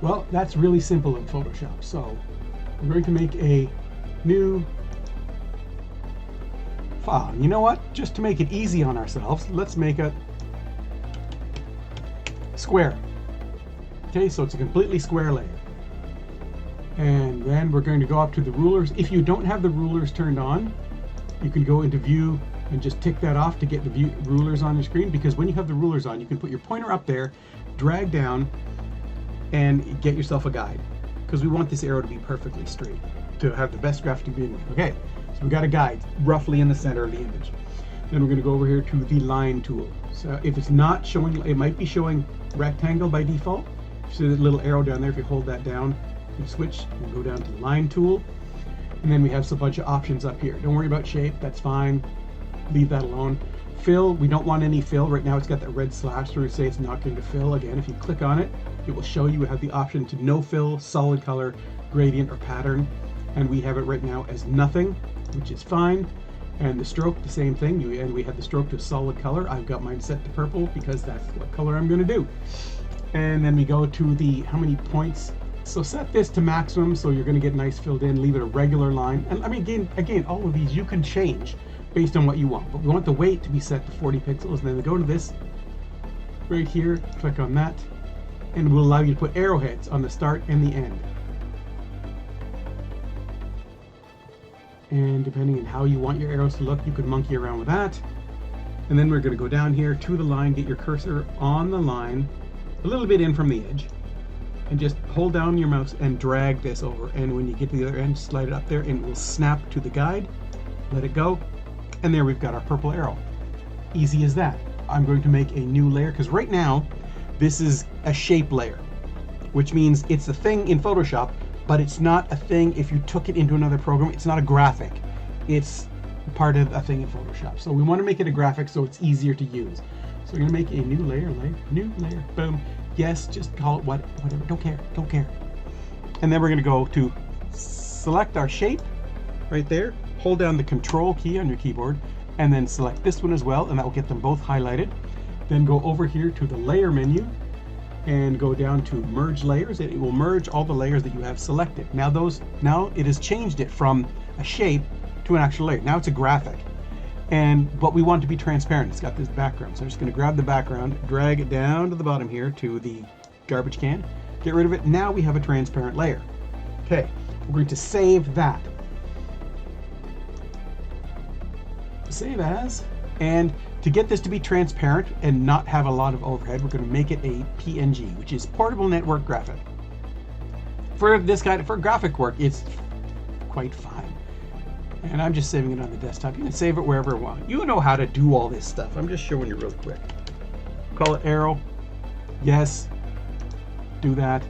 Well, that's really simple in Photoshop. So we're going to make a new file. You know what? Just to make it easy on ourselves, let's make a square. Okay, so it's a completely square layer. And then we're going to go up to the rulers. If you don't have the rulers turned on, you can go into view and just tick that off to get the rulers on your screen, because when you have the rulers on, you can put your pointer up there, drag down, and get yourself a guide, because we want this arrow to be perfectly straight to have the best graphic to begin with. Okay, so we got a guide roughly in the center of the image. Then we're going to go over here to the line tool. So if it's not showing, it might be showing rectangle by default. See that little arrow down there? If you hold that down, you switch and go down to the line tool. And then we have a bunch of options up here. Don't worry about shape, that's fine. Leave that alone. Fill, we don't want any fill. Right now it's got that red slash, so we say it's not going to fill. Again, if you click on it, it will show you have the option to no fill, solid color, gradient, or pattern. And we have it right now as nothing, which is fine. And the stroke, the same thing. And we have the stroke to solid color. I've got mine set to purple because that's what color I'm going to do. And then we go to the how many points. So set this to maximum, so you're going to get nice filled in. Leave it a regular line. And I mean, again, all of these you can change based on what you want. But we want the weight to be set to 40 pixels. And then we go to this right here, click on that, and we'll allow you to put arrowheads on the start and the end. And depending on how you want your arrows to look, you could monkey around with that. And then we're going to go down here to the line, get your cursor on the line, a little bit in from the edge, and just hold down your mouse and drag this over. And when you get to the other end, slide it up there and it will snap to the guide. Let it go. And there we've got our purple arrow. Easy as that. I'm going to make a new layer, because right now this is a shape layer, which means it's a thing in Photoshop, but it's not a thing if you took it into another program. It's not a graphic. It's part of a thing in Photoshop. So we want to make it a graphic so it's easier to use. So we're going to make a new layer, new layer, boom. Yes, just call it whatever, don't care. And then we're going to go to select our shape right there, hold down the control key on your keyboard, and then select this one as well, and that will get them both highlighted. Then go over here to the layer menu and go down to merge layers, and it will merge all the layers that you have selected. Now it has changed it from a shape to an actual layer. Now it's a graphic. But we want it to be transparent. It's got this background. So I'm just going to grab the background, drag it down to the bottom here to the garbage can, get rid of it. Now we have a transparent layer. Okay, we're going to save that. Save as. And to get this to be transparent and not have a lot of overhead, we're going to make it a PNG, which is Portable Network Graphic. For graphic work, it's quite fine. And I'm just saving it on the desktop. You can save it wherever you want. You know how to do all this stuff. I'm just showing you real quick. Call it arrow. Yes. Do that.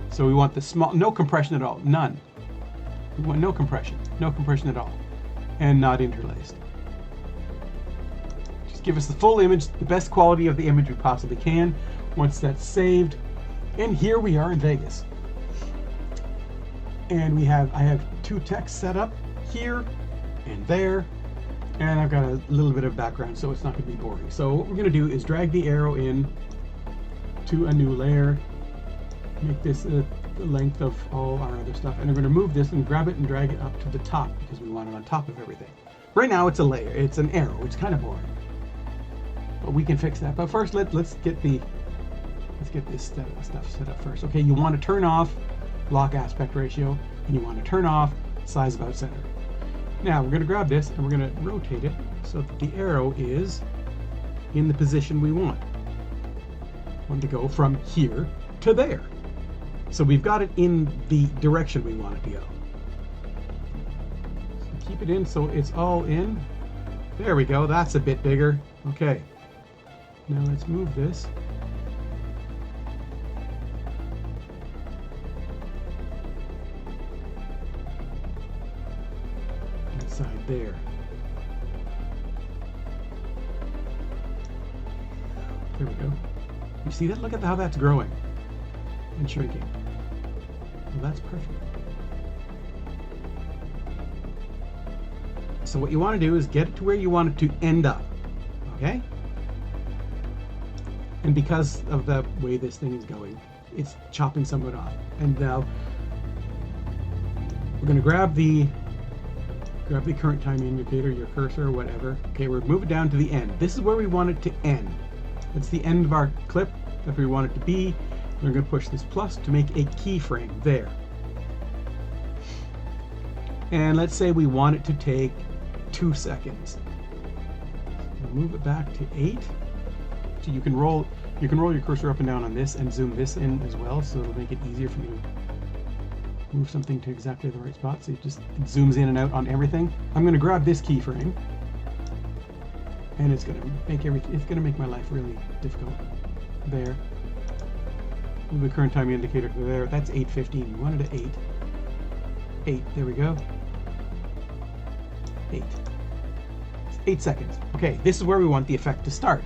So we want the small, no compression at all. None. We want no compression. No compression at all. And not interlaced. Just give us the full image, the best quality of the image we possibly can. Once that's saved. And here we are in Vegas. And I have two texts set up. Here and there, and I've got a little bit of background, so it's not going to be boring. So what we're going to do is drag the arrow in to a new layer, make this the length of all our other stuff, and we're going to move this and grab it and drag it up to the top because we want it on top of everything. Right now it's a layer, it's an arrow, it's kind of boring, but we can fix that. But first let's get this stuff set up first. Okay, you want to turn off lock aspect ratio, and you want to turn off size about center. Now we're going to grab this and we're going to rotate it so that the arrow is in the position we want. We want to go from here to there. So we've got it in the direction we want it to go. So keep it in so it's all in. There we go. That's a bit bigger. Okay. Now let's move this. Inside there. There we go. You see that? Look at how that's growing and shrinking. Well, that's perfect. So what you want to do is get it to where you want it to end up. Okay? And because of the way this thing is going, it's chopping some of it off. And now we're going to grab the current time indicator, your cursor, or whatever. Okay, we'll move it down to the end. This is where we want it to end. That's the end of our clip. That's where we want it to be. We're going to push this plus to make a keyframe there. And let's say we want it to take 2 seconds. We'll move it back to 8. So you can roll your cursor up and down on this and zoom this in as well, so it'll make it easier for you to move something to exactly the right spot. So it zooms in and out on everything. I'm going to grab this keyframe, and it's going to make my life really difficult. There. Move the current time indicator to there. That's 8:15. We wanted it at 8. 8. There we go. 8. 8 seconds. Okay, this is where we want the effect to start.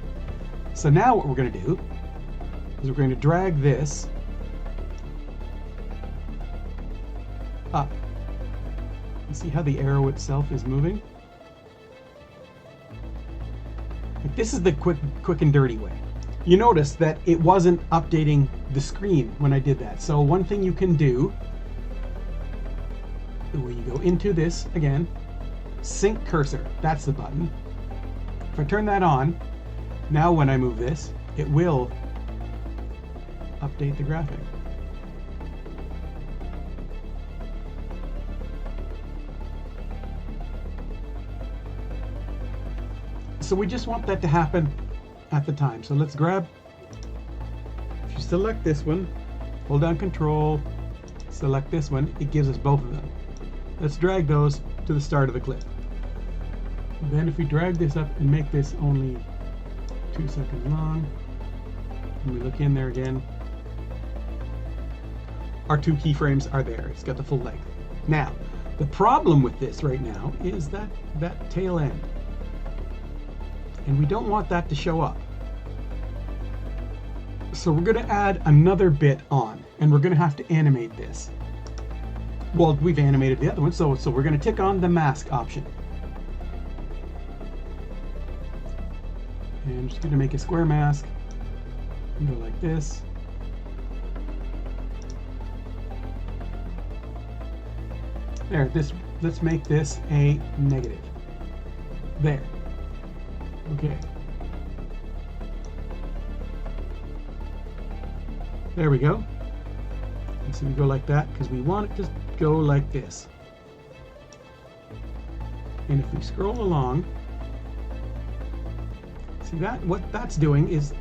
So now what we're going to do is we're going to drag this up. You see how the arrow itself is moving? Like, this is the quick and dirty way. You notice that it wasn't updating the screen when I did that. So one thing you can do, when you go into this again, sync cursor, that's the button. If I turn that on, now when I move this, it will update the graphic. So we just want that to happen at the time. So let's grab, if you select this one, hold down Control, select this one, it gives us both of them. Let's drag those to the start of the clip. And then if we drag this up and make this only 2 seconds long, and we look in there again, our 2 keyframes are there. It's got the full length. Now, the problem with this right now is that tail end. And we don't want that to show up. So we're going to add another bit on, and we're going to have to animate this. Well, we've animated the other one, so we're going to tick on the mask option. And I'm just going to make a square mask and go like this. There, let's make this a negative. There. Okay. There we go. And so we go like that because we want it to go like this. And if we scroll along, see that? What that's doing is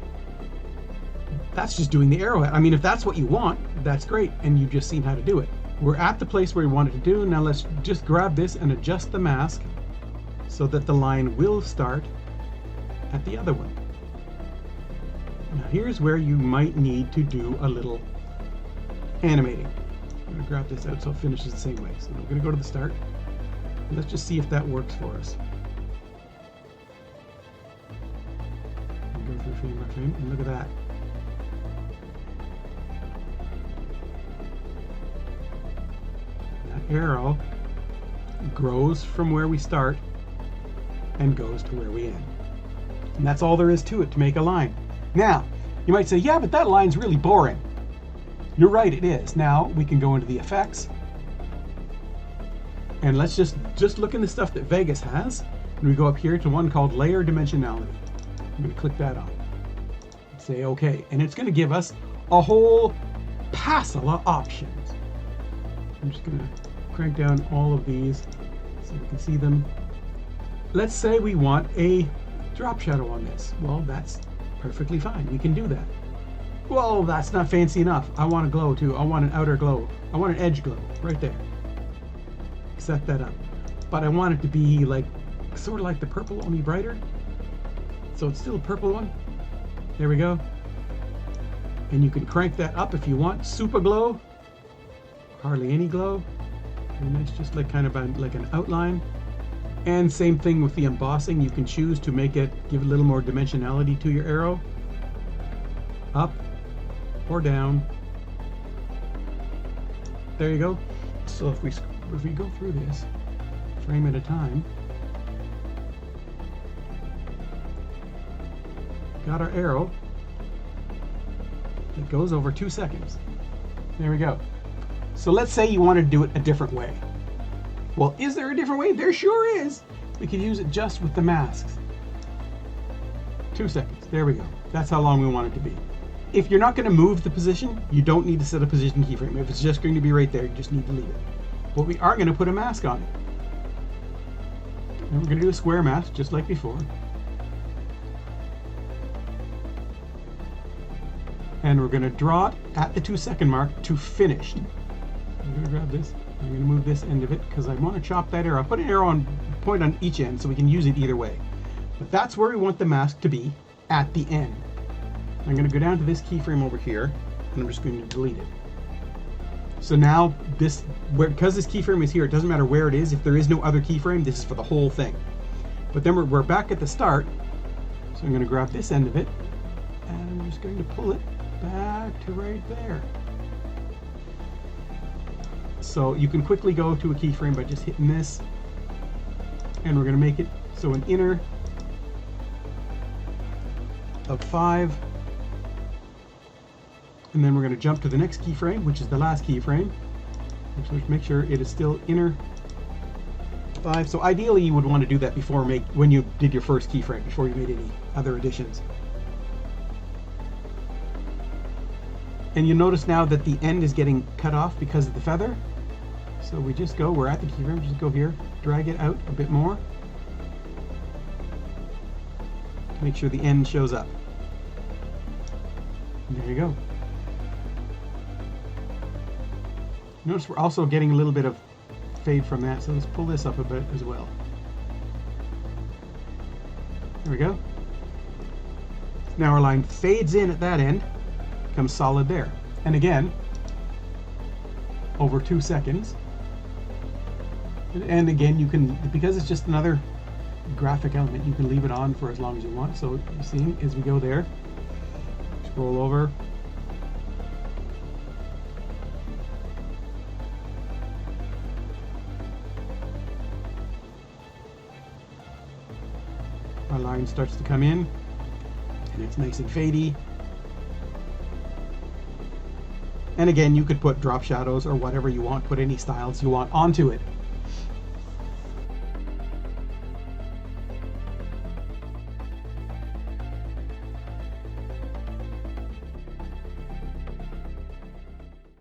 that's just doing the arrowhead. I mean, if that's what you want, that's great, and you've just seen how to do it. We're at the place where we want it to do. Now let's just grab this and adjust the mask so that the line will start at the other one. Now here's where you might need to do a little animating. I'm going to grab this out so it finishes the same way. So we're going to go to the start. And let's just see if that works for us. Go through frame by frame, and look at that. That arrow grows from where we start and goes to where we end. And that's all there is to it to make a line. Now, you might say, yeah, but that line's really boring. You're right, it is. Now we can go into the effects, and let's just look in the stuff that Vegas has, and we go up here to one called Layer Dimensionality. I'm going to click that on. Say OK, and it's going to give us a whole passel of options. I'm just going to crank down all of these so we can see them. Let's say we want a drop shadow on this. Well, that's perfectly fine. We can do that. Well, that's not fancy enough. I want a glow too. I want an outer glow. I want an edge glow right there. Set that up. But I want it to be like sort of like the purple, only brighter. So it's still a purple one. There we go. And you can crank that up if you want. Super glow. Hardly any glow. And it's just like kind of like an outline. And same thing with the embossing. You can choose to make it, give a little more dimensionality to your arrow. Up or down. There you go. So if we go through this frame at a time, got our arrow. that goes over 2 seconds. There we go. So let's say you want to do it a different way. Well, is there a different way? There sure is. We could use it just with the masks. 2 seconds. There we go. That's how long we want it to be. If you're not going to move the position, you don't need to set a position keyframe. If it's just going to be right there, you just need to leave it. But we are going to put a mask on it. And we're going to do a square mask, just like before. And we're going to draw it at the 2 second mark to finished. I'm going to grab this. I'm going to move this end of it because I want to chop that arrow. I'll put an arrow on point on each end so we can use it either way. But that's where we want the mask to be, at the end. I'm going to go down to this keyframe over here, and I'm just going to delete it. So now, because this keyframe is here, it doesn't matter where it is. If there is no other keyframe, this is for the whole thing. But then we're back at the start, so I'm going to grab this end of it, and I'm just going to pull it back to right there. So you can quickly go to a keyframe by just hitting this, and we're going to make it so an inner of 5, and then we're going to jump to the next keyframe, which is the last keyframe. So make sure it is still inner 5. So ideally you would want to do that before when you did your first keyframe, before you made any other additions. And you'll notice now that the end is getting cut off because of the feather. So we're at the keyframe, just go here, drag it out a bit more. Make sure the end shows up. And there you go. Notice we're also getting a little bit of fade from that, so let's pull this up a bit as well. There we go. Now our line fades in at that end, becomes solid there. And again, over 2 seconds. And again, you can, because it's just another graphic element, you can leave it on for as long as you want. So you see, as we go there, scroll over. Our line starts to come in, and it's nice and fadey. And again, you could put drop shadows or whatever you want, put any styles you want onto it.